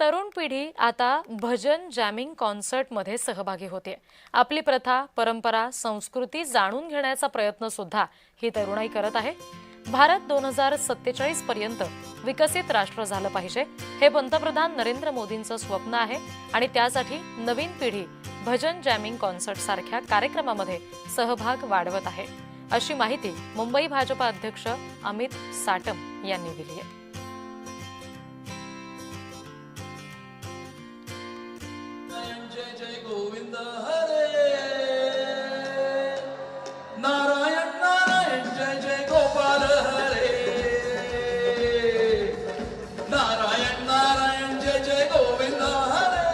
तरुण पिढी आता भजन जॅमिंग कॉन्सर्टमध्ये सहभागी होते। आपली प्रथा, परंपरा, संस्कृती जाणून घेण्याचा प्रयत्न सुद्धा ही तरुणाई करत आहे। भारत 2047 पर्यंत विकसित राष्ट्र झालं पाहिजे हे पंतप्रधान नरेंद्र मोदींचं स्वप्न आहे आणि त्यासाठी नवीन पिढी भजन जॅमिंग कॉन्सर्ट सारख्या कार्यक्रमामध्ये सहभाग वाढवत आहे, अशी माहिती मुंबई भाजपा अध्यक्ष अमित साटम यांनी दिली आहे। जय जय गोविंद हरे नारायण नारायण जय जय गोपाल हरे नारायण नारायण जय जय गोविंद हरे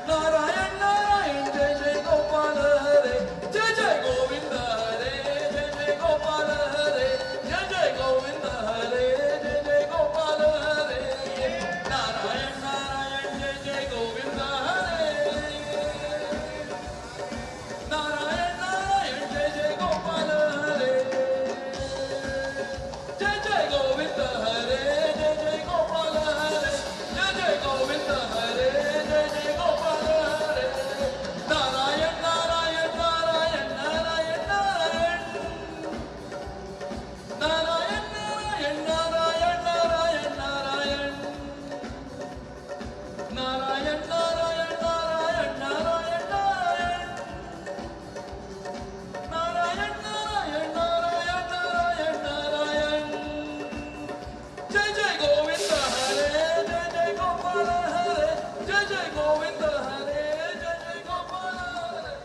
नारायण नारायण जय जय गोपाल हरे जय जय गोविंद हरे जय जय गोपाल हरे जय जय गोविंद हरे जय जय गोपाल हरे नारायण नारायण जय जय गोविंद हरे नारायण नारायण जय जय गोपाल हरे जय जय गोविंद हरे जय जय गोपाल हरे जय जय गोविंद हरे जय जय गोपाल हरे नारायण नारायण नारायण नारायण नारायण नारायण नारायण नारायण नारायण नारायण नारायण नारायण नारायण नारायण नारायण नारायण नारायण नारायण नारायण जय जय गोविंद हरे जय जय गोपाल हरे जय जय गोविंद हरे जय जय गोपाल हरे।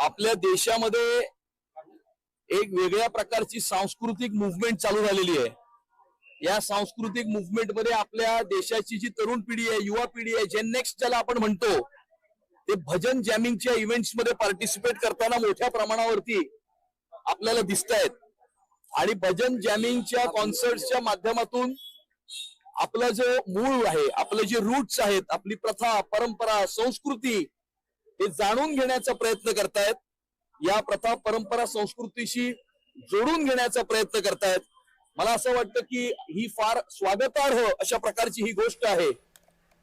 आपल्या देशामध्ये एक वेगळ्या प्रकारची सांस्कृतिक मुवमेंट चालू झालेली आहे। या सांस्कृतिक मुवमेंट मध्ये आपल्या देशाची जी तरुण पिढी आहे, युवा पिढी आहे, जेन नेक्स्ट ज्याला आपण म्हणतो, ते भजन जॅमिंगच्या इव्हेंट्स मध्ये पार्टिसिपेट करताना मोठ्या प्रमाणावरती आपल्याला दिसत आहेत। आणि भजन जॅमिंगच्या कॉन्सर्टच्या माध्यमातून आपला जो मूळ आहे, आपले जे रूट्स आहेत, आपली प्रथा, परंपरा, संस्कृती हे जाणून घेण्याचा प्रयत्न करतायत। या प्रथा, परंपरा, संस्कृतीशी जोडून घेण्याचा प्रयत्न करतायत। मला असं वाटतं की ही फार स्वागतार्ह अशा प्रकारची ही गोष्ट आहे।